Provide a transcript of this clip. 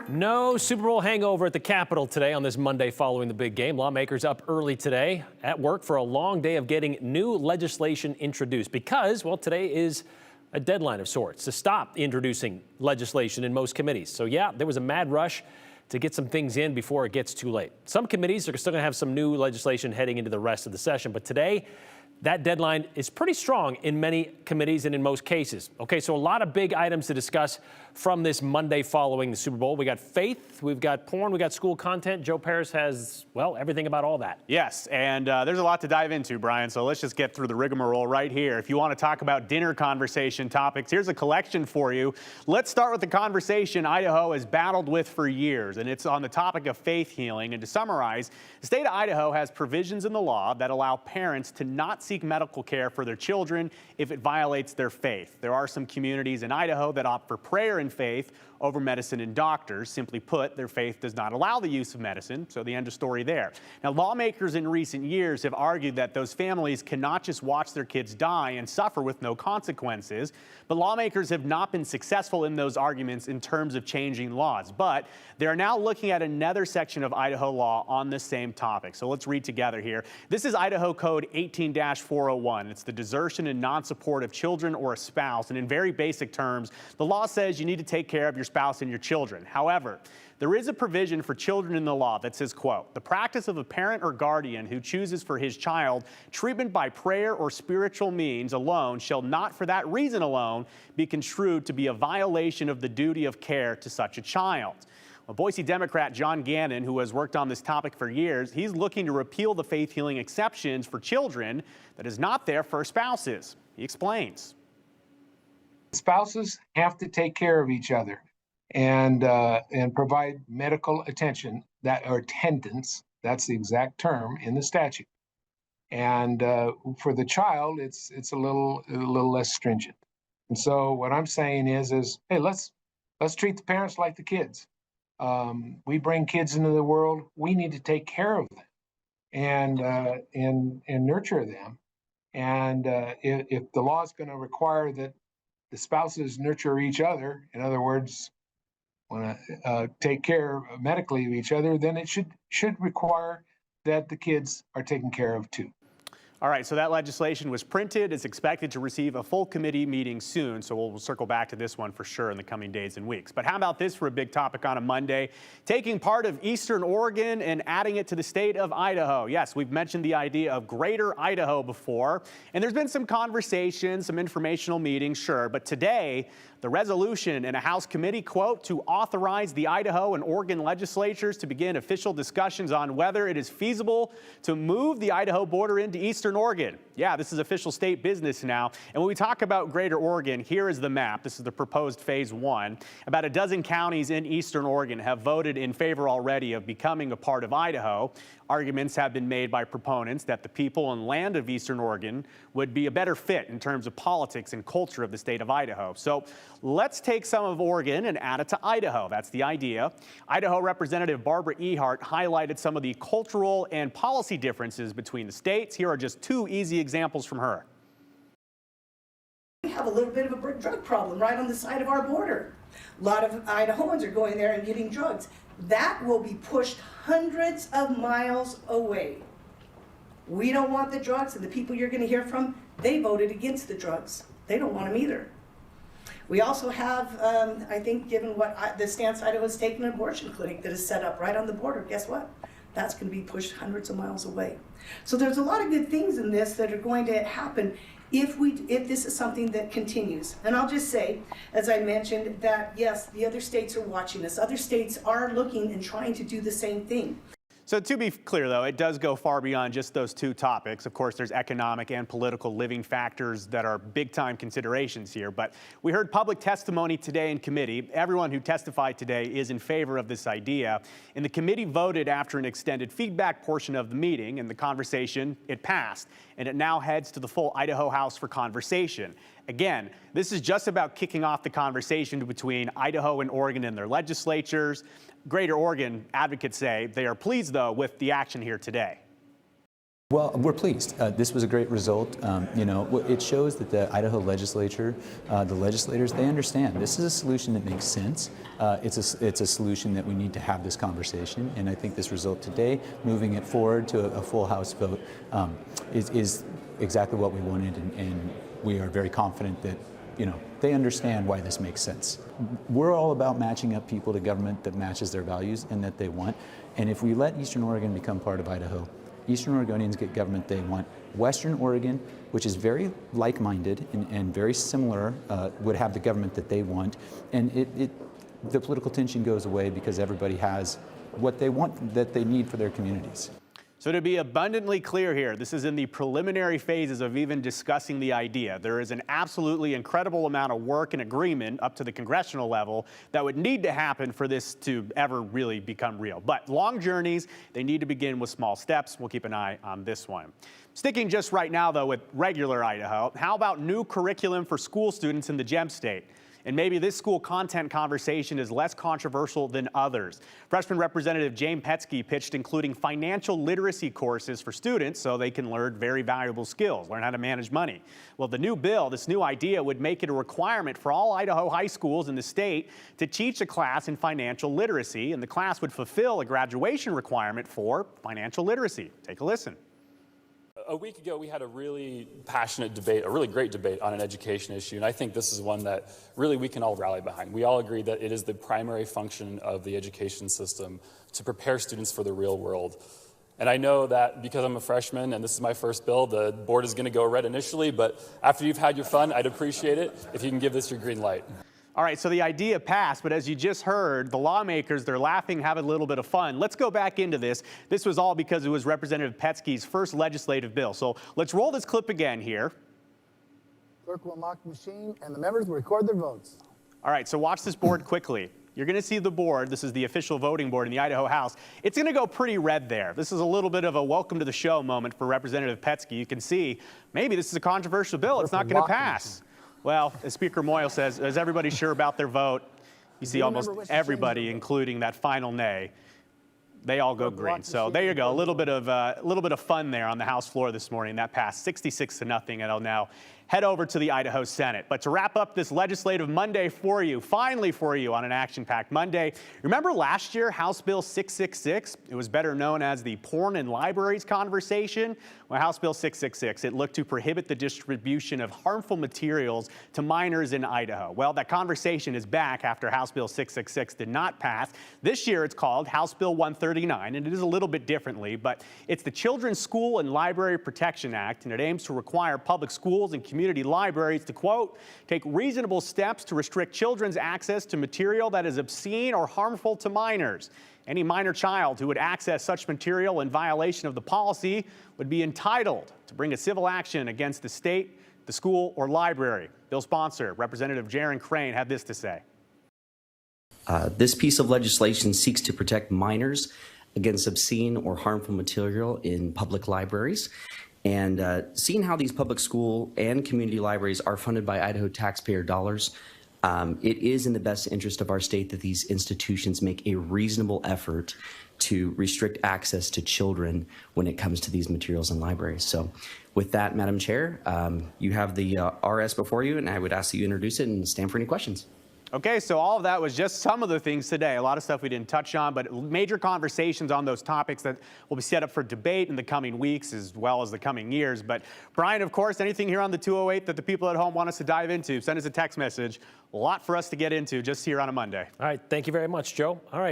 No Super Bowl hangover at the Capitol today on this Monday following the big game. Lawmakers up early today at work for a long day of getting new legislation introduced because, well, today is a deadline of sorts to stop introducing legislation in most committees. So, yeah, there was a mad rush to get some things in before it gets too late. Some committees are still going to have some new legislation heading into the rest of the session, but today, that deadline is pretty strong in many committees and in most cases. Okay, so a lot of big items to discuss from this Monday following the Super Bowl. We got faith, we've got porn, we got school content. Joe Paris has, well, everything about all that. Yes, and there's a lot to dive into, Brian, so let's just get through the rigmarole right here. If you want to talk about dinner conversation topics, here's a collection for you. Let's start with the conversation Idaho has battled with for years, and it's on the topic of faith healing. And to summarize, the state of Idaho has provisions in the law that allow parents to not seek medical care for their children if it violates their faith. There are some communities in Idaho that opt for prayer and faith over medicine and doctors. Simply put, their faith does not allow the use of medicine, so the end of story there. Now, lawmakers in recent years have argued that those families cannot just watch their kids die and suffer with no consequences, but lawmakers have not been successful in those arguments in terms of changing laws. But they are now looking at another section of Idaho law on the same topic. So let's read together here. This is Idaho Code 18-401. It's the desertion and non-support of children or a spouse. And in very basic terms, the law says you need to take care of your spouse and your children. However, there is a provision for children in the law that says, quote, the practice of a parent or guardian who chooses for his child treatment by prayer or spiritual means alone shall not for that reason alone be construed to be a violation of the duty of care to such a child. Well, Boise Democrat John Gannon, who has worked on this topic for years, he's looking to repeal the faith healing exceptions for children that is not there for spouses. He explains. Spouses have to take care of each other and provide medical attention or attendance. That's the exact term in the statute. And for the child, it's a little less stringent. And so what I'm saying is hey, let's treat the parents like the kids. We bring kids into the world. We need to take care of them and nurture them. And if the law is going to require that the spouses nurture each other, in other words, want to take care medically of each other, then it should require that the kids are taken care of too. All right, so that legislation was printed. It's expected to receive a full committee meeting soon, so we'll circle back to this one for sure in the coming days and weeks. But how about this for a big topic on a Monday? Taking part of Eastern Oregon and adding it to the state of Idaho. Yes, we've mentioned the idea of Greater Idaho before, and there's been some conversations, some informational meetings, sure, but today, the resolution in a House committee, quote, to authorize the Idaho and Oregon legislatures to begin official discussions on whether it is feasible to move the Idaho border into Eastern Oregon. Yeah, this is official state business now. And when we talk about Greater Oregon, here is the map. This is the proposed phase one. About a dozen counties in Eastern Oregon have voted in favor already of becoming a part of Idaho. Arguments have been made by proponents that the people and land of Eastern Oregon would be a better fit in terms of politics and culture of the state of Idaho. So let's take some of Oregon and add it to Idaho. That's the idea. Idaho Representative Barbara Ehart highlighted some of the cultural and policy differences between the states. Here are just two easy examples from her. We have a little bit of a drug problem right on the side of our border. A lot of Idahoans are going there and getting drugs. That will be pushed hundreds of miles away. We don't want the drugs, and the people you're going to hear from, they voted against the drugs. They don't want them either. We also have, I think, given what the stance Idaho's taken, an abortion clinic that is set up right on the border. Guess what? That's going to be pushed hundreds of miles away. So there's a lot of good things in this that are going to happen if this is something that continues. And I'll just say, as I mentioned, that yes, the other states are watching us. Other states are looking and trying to do the same thing. So to be clear, though, it does go far beyond just those two topics. Of course, there's economic and political living factors that are big-time considerations here. But we heard public testimony today in committee. Everyone who testified today is in favor of this idea. And the committee voted after an extended feedback portion of the meeting. And the conversation, it passed. And it now heads to the full Idaho House for conversation. Again, this is just about kicking off the conversation between Idaho and Oregon and their legislatures. Greater Oregon advocates say they are pleased, though, with the action here today. Well, we're pleased. This was a great result. It shows that the Idaho legislature, the legislators, they understand this is a solution that makes sense. It's a solution that we need to have this conversation, and I think this result today, moving it forward to a full House vote, is exactly what we wanted, and we are very confident that they understand why this makes sense. We're all about matching up people to government that matches their values and that they want, and if we let Eastern Oregon become part of Idaho, Eastern Oregonians get government they want. Western Oregon, which is very like-minded and very similar, would have the government that they want. And the political tension goes away because everybody has what they want, that they need for their communities. So to be abundantly clear here, this is in the preliminary phases of even discussing the idea. There is an absolutely incredible amount of work and agreement up to the congressional level that would need to happen for this to ever really become real. But long journeys, they need to begin with small steps. We'll keep an eye on this one. Sticking just right now, though, with regular Idaho, how about new curriculum for school students in the Gem State? And maybe this school content conversation is less controversial than others. Freshman Representative James Petsky pitched including financial literacy courses for students so they can learn very valuable skills, learn how to manage money. Well, the new bill, this new idea, would make it a requirement for all Idaho high schools in the state to teach a class in financial literacy, and the class would fulfill a graduation requirement for financial literacy. Take a listen. A week ago, we had a really passionate debate, a really great debate on an education issue, and I think this is one that really we can all rally behind. We all agree that it is the primary function of the education system to prepare students for the real world. And I know that because I'm a freshman and this is my first bill, the board is going to go red initially, but after you've had your fun, I'd appreciate it if you can give this your green light. All right, so the idea passed, but as you just heard, the lawmakers, they're laughing, having a little bit of fun. Let's go back into this. This was all because it was Representative Petsky's first legislative bill. So let's roll this clip again here. Clerk will unlock the machine, and the members will record their votes. All right, so watch this board quickly. You're going to see the board. This is the official voting board in the Idaho House. It's going to go pretty red there. This is a little bit of a welcome to the show moment for Representative Petsky. You can see maybe this is a controversial bill. It's not going to pass. Well, as Speaker Moyle says, is everybody sure about their vote? You see almost everybody, including that final nay. They all go green. So there you go. A little bit of fun there on the House floor this morning. That passed 66-0, and it'll now head over to the Idaho Senate. But to wrap up this legislative Monday for you, finally for you on an action-packed Monday, remember last year, House Bill 666? It was better known as the porn in libraries conversation. Well, House Bill 666, it looked to prohibit the distribution of harmful materials to minors in Idaho. Well, that conversation is back after House Bill 666 did not pass. This year, it's called House Bill 139, and it is a little bit differently, but it's the Children's School and Library Protection Act, and it aims to require public schools and community libraries to, quote, take reasonable steps to restrict children's access to material that is obscene or harmful to minors. Any minor child who would access such material in violation of the policy would be entitled to bring a civil action against the state, the school, or library. Bill sponsor, Representative Jaron Crane, had this to say. This piece of legislation seeks to protect minors against obscene or harmful material in public libraries. And seeing how these public school and community libraries are funded by Idaho taxpayer dollars, it is in the best interest of our state that these institutions make a reasonable effort to restrict access to children when it comes to these materials in libraries. So with that, Madam Chair, you have the RS before you, and I would ask that you introduce it and stand for any questions. Okay, so all of that was just some of the things today. A lot of stuff we didn't touch on, but major conversations on those topics that will be set up for debate in the coming weeks as well as the coming years. But Brian, of course, anything here on the 208 that the people at home want us to dive into, send us a text message. A lot for us to get into just here on a Monday. All right, thank you very much, Joe. All right.